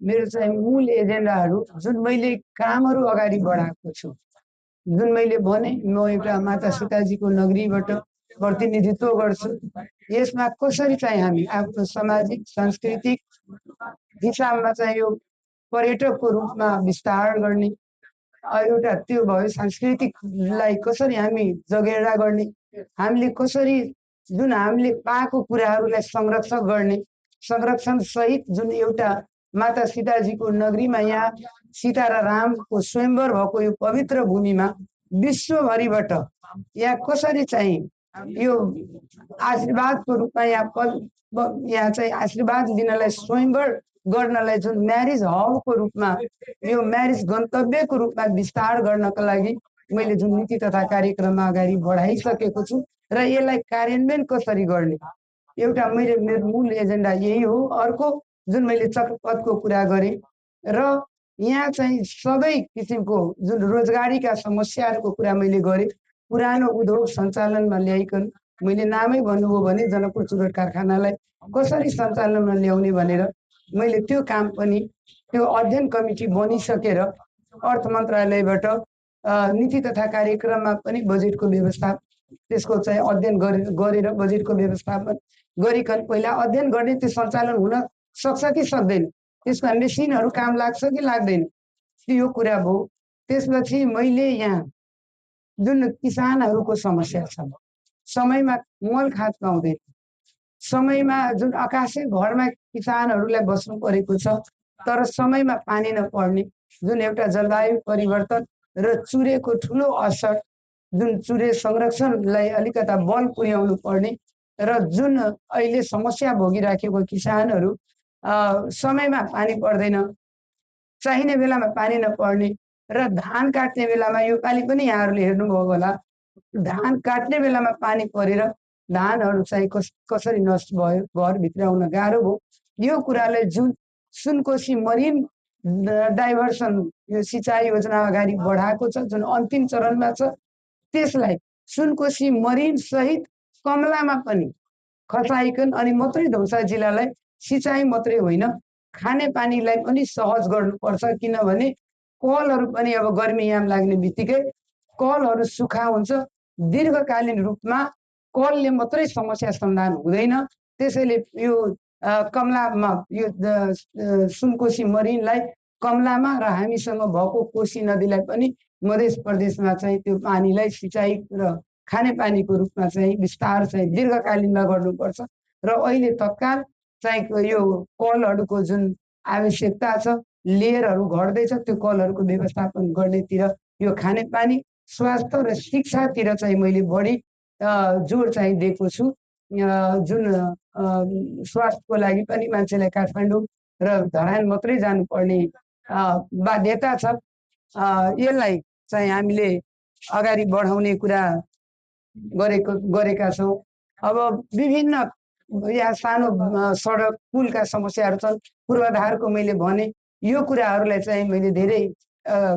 मेरो चाहिँ मूल एजेन्डाहरू जुन मैले कामहरू अगाडि बढाएको छु, जुन मैले भने म एउटा माता सीताजीको नगरीबाट प्रतिनिधित्व गर्छु, यसमा कसरी चाहिँ हामी आफ्नो सामाजिक सांस्कृतिक हिसाबमा चाहिँ यो पर्यटकको रूपमा विस्तार गर्ने, एउटा त्यो भयो सांस्कृतिकलाई कसरी हामी जगेर्ना गर्ने, हामीले कसरी जुन हामीले पाएको कुराहरूलाई संरक्षण गर्ने, संरक्षण सहित जुन एउटा माता सीताजीको नगरीमा यहाँ सीता र रामको स्वयंवर भएको यो पवित्र भूमिमा विश्वभरिबाट यहाँ कसरी चाहिँ यो आशीर्वादको रूपमा यहाँ चाहिँ आशीर्वाद लिनलाई स्वयंवर गर्नलाई जुन म्यारिज हबको रूपमा यो म्यारिज गन्तव्यको रूपमा विस्तार गर्नका लागि मैले जुन नीति तथा कार्यक्रममा अगाडि बढाइसकेको छु र यसलाई कार्यान्वयन कसरी गर्ने एउटा मेरो मूल एजेन्डा यही हो। अर्को जुन मैले चक्रपथको कुरा गरेँ र यहाँ चाहिँ सबै किसिमको जुन रोजगारीका समस्याहरूको कुरा मैले गरेँ, पुरानो उद्योग सञ्चालनमा ल्याइकन मैले नामै भन्नुभयो भने जनकपुर चुरोट कारखानालाई कसरी सञ्चालनमा ल्याउने भनेर मैले त्यो काम पनि त्यो अध्ययन कमिटी बनिसकेर अर्थ मन्त्रालयबाट नीति तथा कार्यक्रममा पनि बजेटको व्यवस्था त्यसको चाहिँ अध्ययन गरेर बजेटको व्यवस्थापन गरिकन पहिला अध्ययन गर्ने त्यो सञ्चालन हुन सक्छ कि सक्दैन, त्यसमा मेसिनहरू काम लाग्छ कि लाग्दैन, यो कुरा भयो। त्यसपछि मैले यहाँ जुन किसानहरूको समस्या छ, समयमा मल खाद पाउँदैन, समयमा जुन आकाशे घरमा किसानहरूलाई बस्नु परेको छ तर समयमा पानी नपर्ने, जुन एउटा जलवायु परिवर्तन र चुरेको ठुलो असर, जुन चुरे संरक्षणलाई अलिकता बल पुर्याउनु पर्ने र जुन अहिले समस्या भोगिराखेको किसानहरू समयमा पानी पर्दैन, चाहिने बेलामा पानी नपर्ने र धान काट्ने बेलामा यो पालि पनि यहाँहरूले हेर्नुभयो होला, धान काट्ने बेलामा पानी परेर धानहरू चाहिँ कसरी नष्ट भयो, घरभित्र आउन गाह्रो भयो। यो कुरालाई जुन सुनकोशी मरिन डाइभर्सन यो सिँचाइ योजना अगाडि बढाएको छ, जुन अन्तिम चरणमा छ, त्यसलाई सुनकोशी मरिन सहित कमलामा पनि खसाइकन अनि मात्रै धौसा जिल्लालाई सिँचाइ मात्रै होइन खाने पानीलाई पनि सहज गर्नुपर्छ। किनभने कलहरू पनि अब गर्मीयाम लाग्ने बित्तिकै कलहरू सुखा हुन्छ, दीर्घकालीन रूपमा कलले मात्रै समस्या समाधान हुँदैन। त्यसैले यो कमलामा यो सुनकोशी मरिनलाई कमलामा र हामीसँग भएको कोशी नदीलाई पनि मध्य प्रदेशमा चाहिँ त्यो पानीलाई सिँचाइ र खानेपानीको रूपमा चाहिँ विस्तार चाहिँ दीर्घकालीनमा गर्नुपर्छ र अहिले तत्काल चाहिँ यो कलहरूको जुन आवश्यकता छ, लेयरहरू घट्दैछ, त्यो कलहरूको व्यवस्थापन गर्नेतिर यो खानेपानी स्वास्थ्य र शिक्षातिर चाहिँ मैले बढी जोड चाहिँ दिएको छु। जुन स्वास्थ्यको लागि पनि मान्छेलाई काठमाडौँ र धरान मात्रै जानुपर्ने बाध्यता छ, यसलाई चाहिँ हामीले अगाडि बढाउने कुरा गरेका छौँ। अब विभिन्न यहाँ सानो सडक पुलका समस्याहरू छन्, पूर्वाधारको मैले भने यो कुराहरूलाई चाहिँ मैले धेरै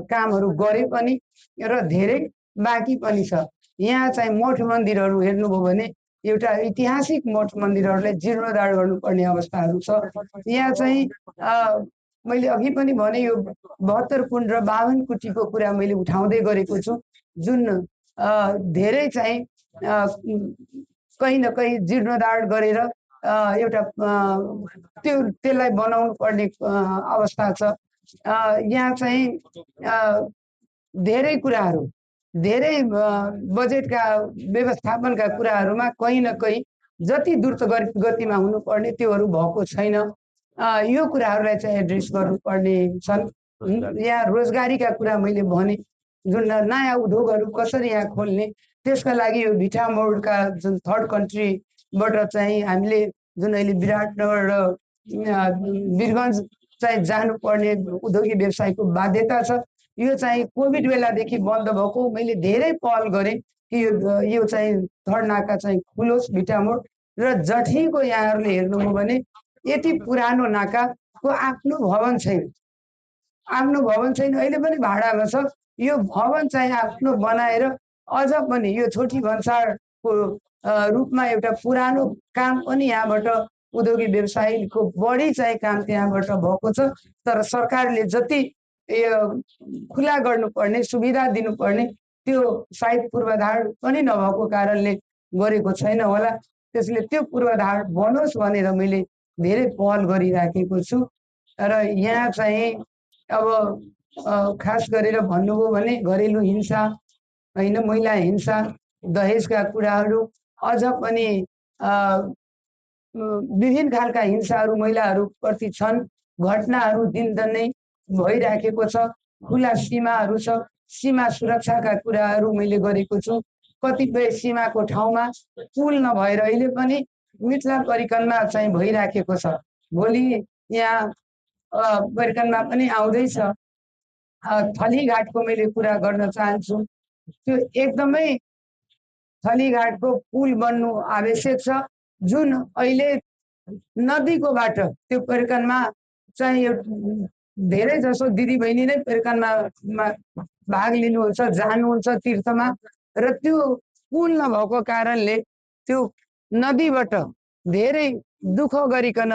कामहरू गरे पनि र धेरै बाँकी पनि छ। यहाँ चाहिँ मठ मन्दिरहरू हेर्नुभयो भने एउटा ऐतिहासिक मठ मन्दिरहरूलाई जीर्णोद्धार गर्नुपर्ने अवस्थाहरू छ। यहाँ चाहिँ मैले अघि पनि भने यो 72 कुण्ड र 52 कुटीको कुरा मैले उठाउँदै गरेको छु, जुन धेरै चाहिँ कहीँ न कहीँ जीर्णोद्धार गरेर एउटा त्यसलाई बनाउनु पर्ने अवस्था छ। यहाँ चाहिँ धेरै कुराहरू, धेरै बजेटका व्यवस्थापनका कुराहरूमा कहीँ न कहीँ जति द्रुत गतिमा हुनुपर्ने त्योहरू भएको छैन। यो कुराहरूलाई चाहिँ एड्रेस गर्नुपर्ने छन्। यहाँ रोजगारीका कुरा मैले भने, जुन नयाँ उद्योगहरू कसरी यहाँ खोल्ने, त्यसका लागि यो भिटा मोडका जुन थर्ड कन्ट्रीबाट चाहिँ हामीले जुन अहिले विराटनगर र वीरगञ्ज चाहिँ जानुपर्ने उद्योगिक व्यवसायको बाध्यता छ, यो चाहिँ कोभिड बेलादेखि बन्द भएको मैले धेरै पहल गरेँ कि यो चाहिँ थर्ड नाका चाहिँ खुलोस् भिटा मोड र जठीको यहाँहरूले हेर्नुभयो भने यति पुरानो नाकाको आफ्नो भवन छैन, आफ्नो भवन छैन, अहिले पनि भाडामा छ। यो भवन चाहिँ आफ्नो बनाएर अझ पनि यो छोटी भन्सारको रूपमा एउटा पुरानो काम पनि यहाँबाट उद्योगी व्यवसायीको बढी चाहिँ काम त्यहाँबाट भएको छ। तर सरकारले जति खुला गर्नुपर्ने सुविधा दिनुपर्ने त्यो सायद पूर्वाधार पनि नभएको कारणले गरेको छैन होला। त्यसले त्यो पूर्वाधार बनोस् भनेर मैले धेरै पहल गरिराखेको छु। र यहाँ चाहिँ अब खास गरेर भन्नुभयो भने घरेलु हिंसा होइन, महिला हिंसा, दहेजका कुराहरू, अझ पनि विभिन्न खालका हिंसाहरू महिलाहरूप्रति छन्। घटनाहरू दिनदिनै भइराखेको छ। खुला सीमाहरू छ। सीमा सुरक्षाका कुराहरू मैले गरेको छु। कतिपय सीमाको ठाउँमा पुल नभएर अहिले पनि मिथिला परिक्रमा चाहिँ भइराखेको छ। भोलि यहाँ परिक्रमा पनि आउँदैछ। थलीघाटको मैले कुरा गर्न चाहन्छु। त्यो एकदमै थलीघाटको पुल बन्नु आवश्यक छ। जुन अहिले नदीको बाटो त्यो परिक्रमा चाहिँ धेरै जसो दिदीबहिनी नै परिक्रमा भाग लिनुहुन्छ, जानुहुन्छ तीर्थमा, र त्यो पुल नभएको कारणले त्यो नदीबाट धेरै दुःख गरिकन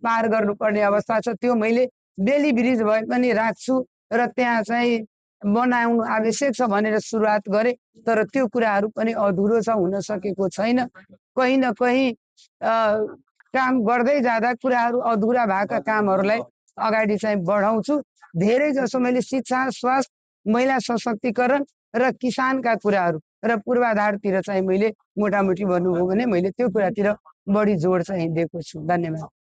पार गर्नुपर्ने अवस्था छ। त्यो मैले बेली ब्रिज भए पनि राख्छु र त्यहाँ चाहिँ बनाउनु आवश्यक छ भनेर सुरुवात गरे। तर त्यो कुराहरू पनि अधुरो छ, हुन सकेको छैन। कहीँ न कहीँ काम गर्दै जाँदा कुराहरू अधुरा भएका कामहरूलाई अगाडि चाहिँ बढाउँछु। धेरै जसो मैले शिक्षा, स्वास्थ्य, महिला सशक्तिकरण र किसानका कुराहरू र पूर्वाधारतिर चाहिँ मैले मोटामोटी भन्नुभयो भने मैले त्यो कुरातिर बढी जोड चाहिँ दिएको छु। धन्यवाद।